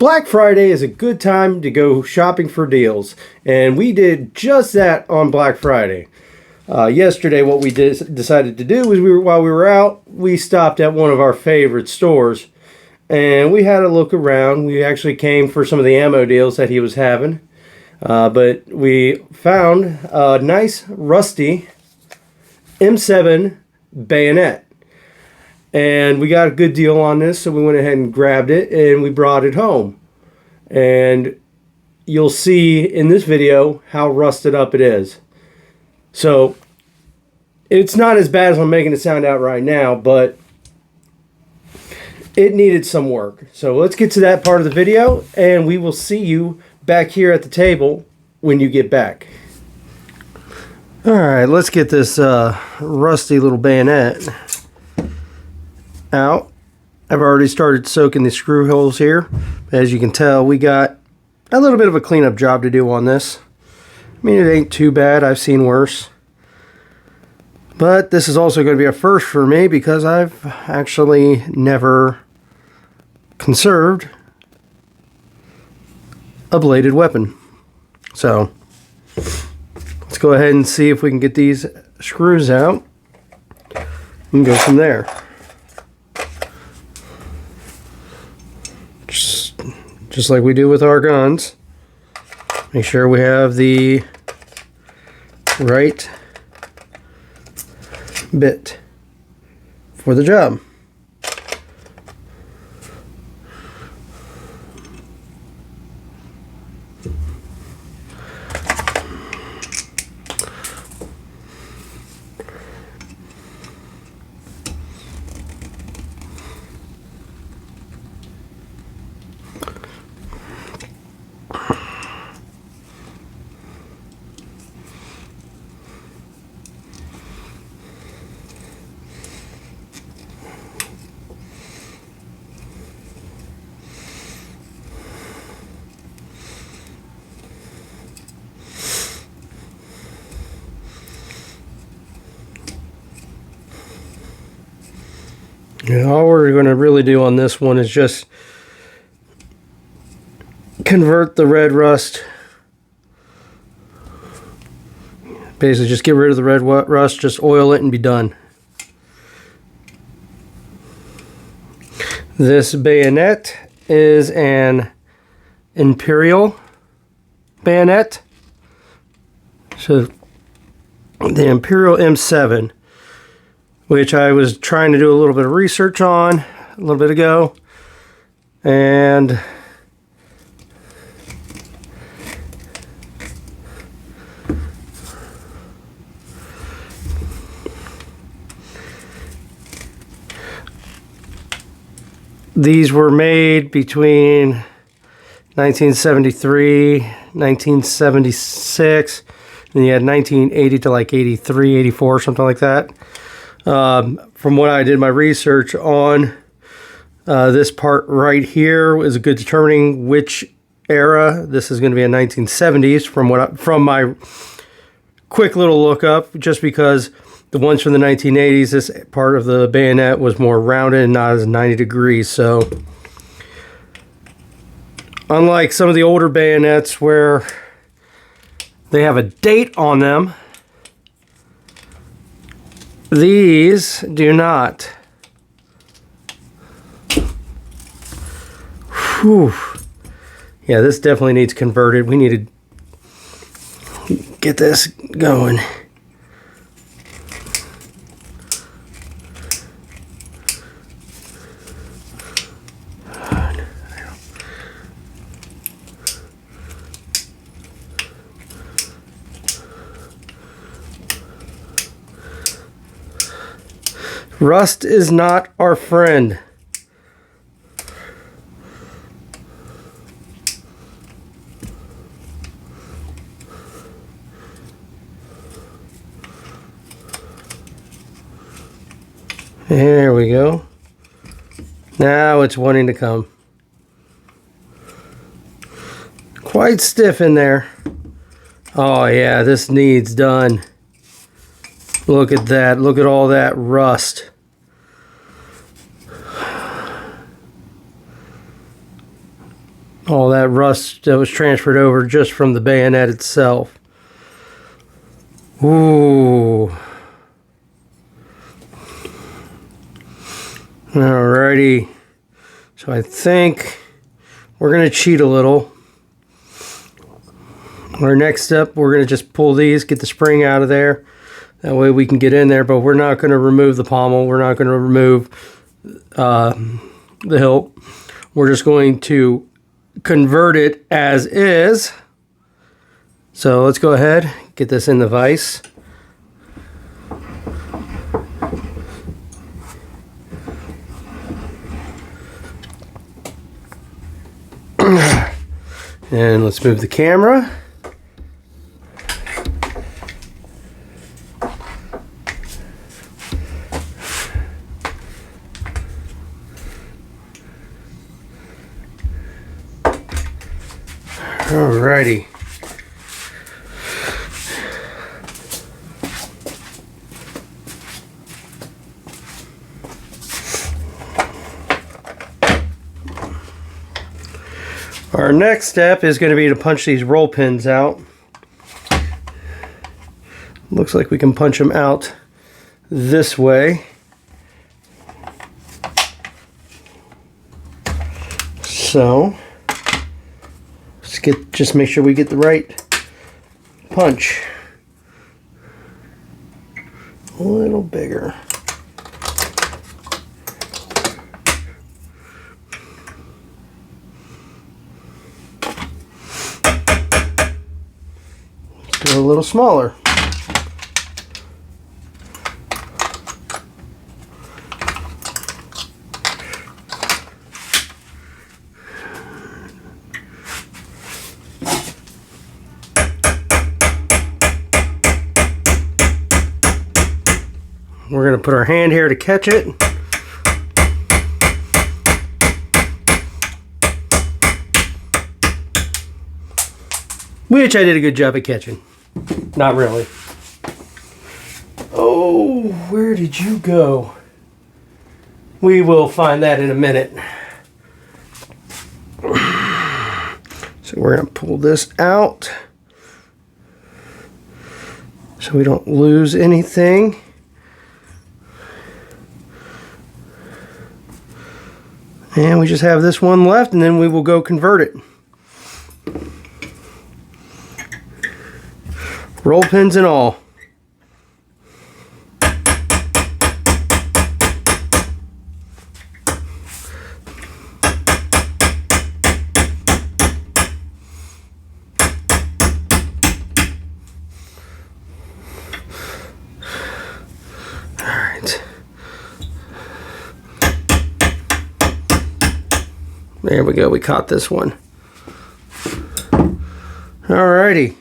Black Friday is a good time to go shopping for deals, and we did just that on Black Friday. Yesterday, what we decided to do was while we were out, we stopped at one of our favorite stores, and we had a look around. We actually came for some of the ammo deals that he was having, but we found a nice rusty M7 bayonet. And we got a good deal on this, so we went ahead and grabbed it and we brought it home. And you'll see in this video how rusted up it is. So it's not as bad as I'm making it sound out right now, but it needed some work. So let's get to that part of the video, and we will see you back here at the table when you get back. Alright, let's get this rusty little bayonet out. I've already started soaking the screw holes here. As you can tell, we got a little bit of a cleanup job to do on this. I mean, it ain't too bad. I've seen worse. But this is also going to be a first for me because I've actually never conserved a bladed weapon. So let's go ahead and see if we can get these screws out and go from there. Just like we do with our guns. Make sure we have the right bit for the job. And all we're going to really do on this one is just convert the red rust. Basically just get rid of the red rust, just oil it and be done. This bayonet is an Imperial bayonet. So the Imperial M7, which I was trying to do a little bit of research on a little bit ago, and these were made between 1973, 1976, and you had 1980 to like 83, 84, something like that. From what I did my research on, this part right here is a good determining which era. This is going to be a 1970s from my quick little look up, just because the ones from the 1980s, this part of the bayonet was more rounded and not as 90 degrees. So unlike some of the older bayonets where they have a date on them, these do not. Whew. Yeah, this definitely needs converted. We need to get this going. Rust is not our friend. There we go. Now it's wanting to come. Quite stiff in there. Oh yeah, this needs done. Look at that. Look at all that rust. all that rust that was transferred over just from the bayonet itself. Ooh. Alrighty. So I think we're going to cheat a little. Our next step, we're going to just pull these, get the spring out of there. That way we can get in there, but we're not going to remove the pommel. We're not going to remove the hilt. We're just going to convert it as is. So let's go ahead, get this in the vise. And let's move the camera. Alrighty. Our next step is going to be to punch these roll pins out. Looks like we can punch them out this way. So just make sure we get the right punch. A little bigger. Let's do a little smaller. We're going to put our hand here to catch it. Which I did a good job at catching. Not really. Oh, where did you go? We will find that in a minute. So we're going to pull this out so we don't lose anything. And we just have this one left, and then we will go convert it. Roll pins and all. There we go, we caught this one. Alrighty.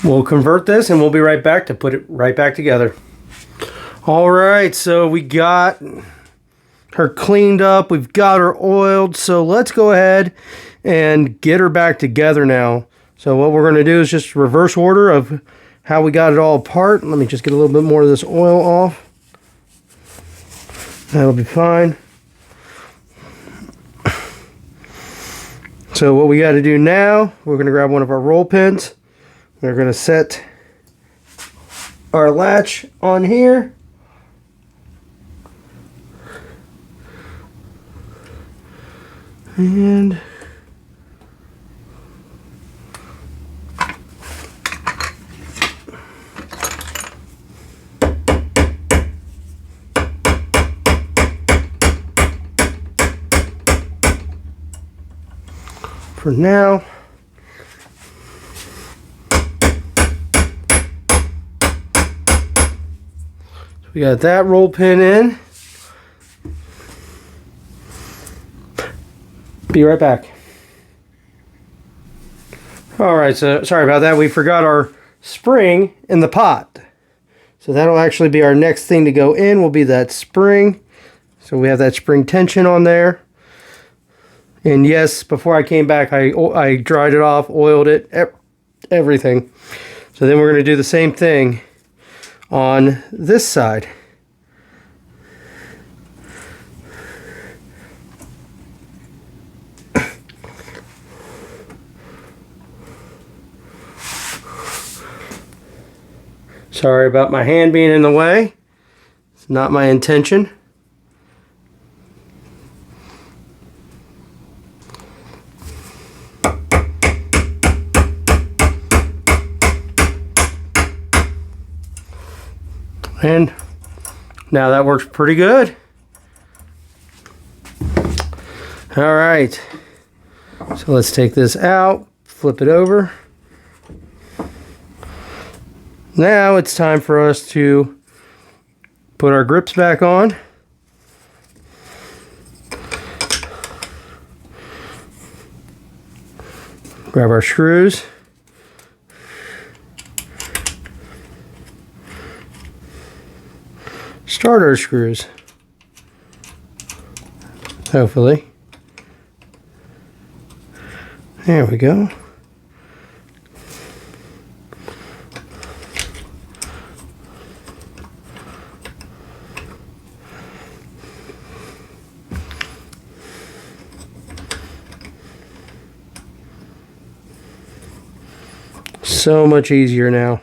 We'll convert this and we'll be right back to put it right back together. Alright, so we got her cleaned up, we've got her oiled, so let's go ahead and get her back together now. So what we're going to do is just reverse order of how we got it all apart. Let me just get a little bit more of this oil off. That'll be fine. So what we got to do now, we're going to grab one of our roll pins. We're going to set our latch on here. And for now, so we got that roll pin in. Be right back. Alright, so sorry about that. We forgot our spring in the pot. So that'll actually be our next thing to go in, will be that spring. So we have that spring tension on there. And yes, before I came back, I dried it off, oiled it, everything. So then we're going to do the same thing on this side. Sorry about my hand being in the way. It's not my intention. And now that works pretty good. All right. So let's take this out, flip it over. Now it's time for us to put our grips back on. Grab our screws. Start our screws. Hopefully. There we go. So much easier now.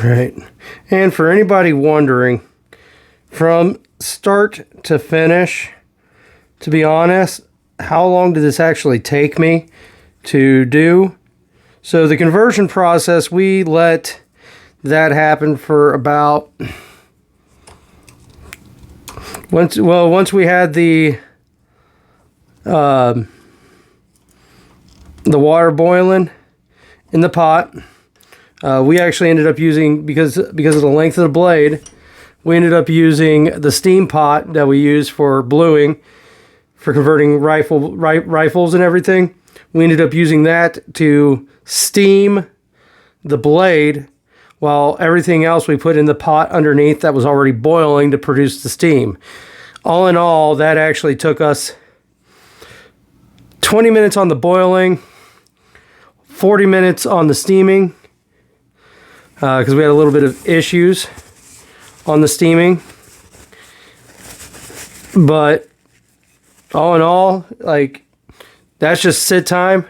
Right. And for anybody wondering, from start to finish, to be honest, how long did this actually take me to do? So the conversion process, we let that happen for about, once we had the water boiling in the pot. We actually ended up using, because of the length of the blade, we ended up using the steam pot that we use for bluing, for converting rifles and everything. We ended up using that to steam the blade, while everything else we put in the pot underneath that was already boiling to produce the steam. All in all, that actually took us 20 minutes on the boiling, 40 minutes on the steaming, because we had a little bit of issues on the steaming. But all in all, like, that's just sit time.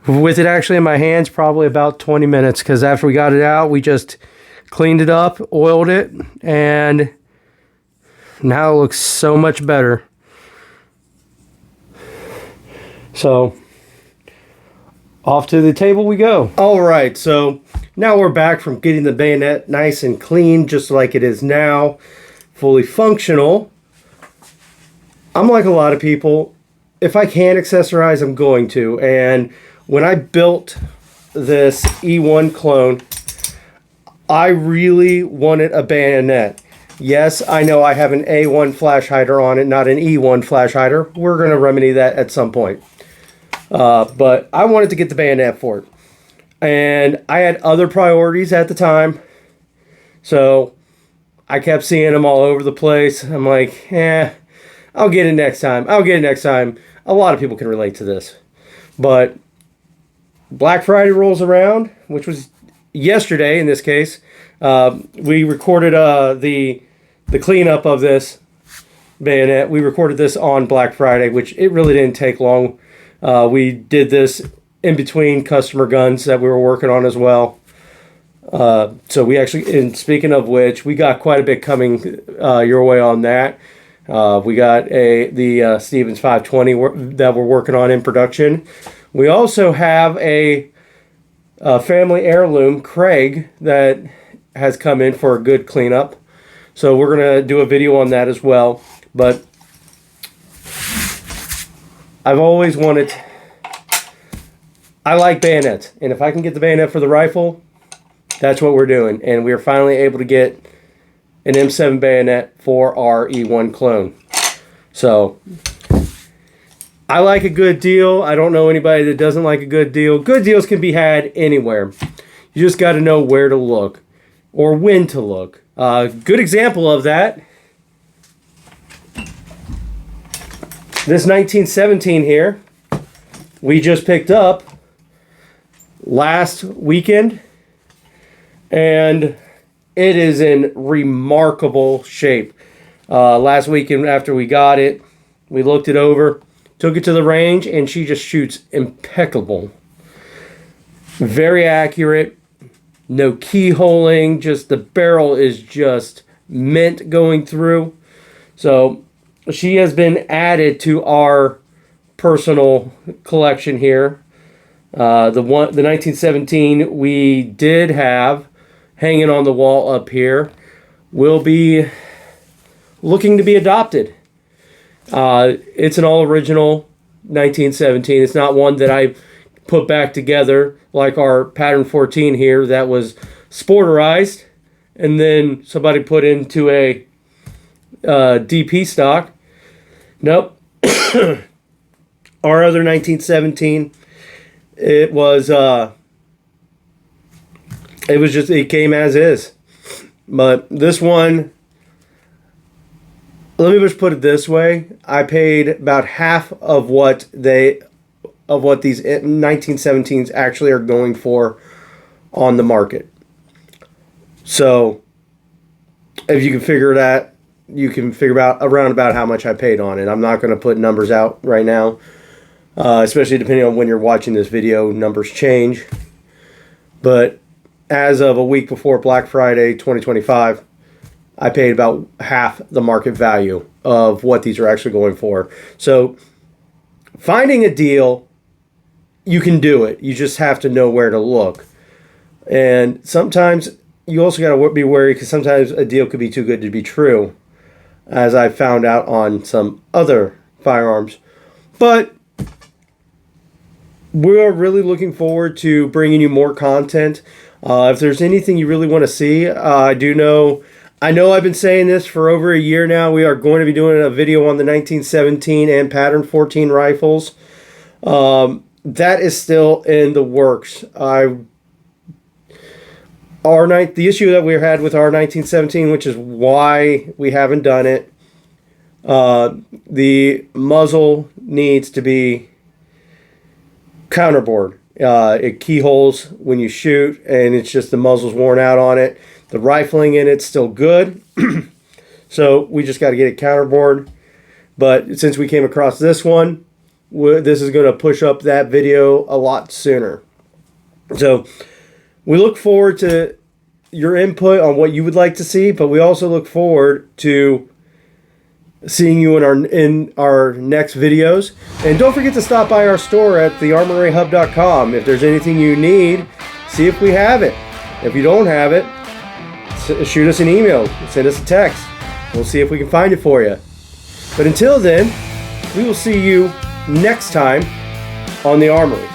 With it actually in my hands, probably about 20 minutes, because after we got it out, we just cleaned it up, oiled it, and now it looks so much better. So off to the table we go. All right, so now we're back from getting the bayonet nice and clean, just like it is now, fully functional. I'm like a lot of people. If I can accessorize, I'm going to. And when I built this E1 clone, I really wanted a bayonet. Yes, I know I have an A1 flash hider on it, not an E1 flash hider. We're going to remedy that at some point. But I wanted to get the bayonet for it. And I had other priorities at the time. So I kept seeing them all over the place. I'm like, I'll get it next time. I'll get it next time. A lot of people can relate to this. But Black Friday rolls around, which was yesterday in this case. We recorded the cleanup of this bayonet. We recorded this on Black Friday, which it really didn't take long. We did this in between customer guns that we were working on as well. So we actually, and speaking of which, we got quite a bit coming your way on that. We got the Stevens 520 that we're working on in production. We also have a family heirloom, Craig, that has come in for a good cleanup. So we're going to do a video on that as well. But I've always wanted, I like bayonets. And if I can get the bayonet for the rifle, that's what we're doing. And we are finally able to get an M7 bayonet for our E1 clone. So I like a good deal. I don't know anybody that doesn't like a good deal. Good deals can be had anywhere. You just got to know where to look or when to look. Good example of that. This 1917 here, we just picked up last weekend, and it is in remarkable shape. Last weekend after we got it, we looked it over, took it to the range, and she just shoots impeccable. Very accurate, no keyholing, just the barrel is just mint going through. So she has been added to our personal collection here. The 1917 we did have hanging on the wall up here will be looking to be adopted. It's an all original 1917. It's not one that I put back together like our pattern 14 here that was sporterized and then somebody put into a DP stock. Nope. Our other 1917, it came as is. But this one, let me just put it this way. I paid about half of what these 1917s actually are going for on the market. So if you can figure that, you can figure out around about how much I paid on it. I'm not going to put numbers out right now, especially depending on when you're watching this video, numbers change. But as of a week before Black Friday 2025, I paid about half the market value of what these are actually going for. So finding a deal, you can do it. You just have to know where to look. And sometimes you also got to be wary because sometimes a deal could be too good to be true, as I found out on some other firearms. But we're really looking forward to bringing you more content. If there's anything you really want to see, I know I've been saying this for over a year now. We are going to be doing a video on the 1917 and pattern 14 rifles. That is still in the works. The issue that we had with our 1917, which is why we haven't done it, the muzzle needs to be counterbored. It keyholes when you shoot, and it's just the muzzle's worn out on it. The rifling in it's still good, so we just got to get it counterbored. But since we came across this one, this is going to push up that video a lot sooner. So we look forward to your input on what you would like to see, but we also look forward to seeing you in our next videos. And don't forget to stop by our store at thearmoryhub.com. If there's anything you need, see if we have it. If you don't have it, shoot us an email, send us a text. We'll see if we can find it for you. But until then, we will see you next time on The Armory.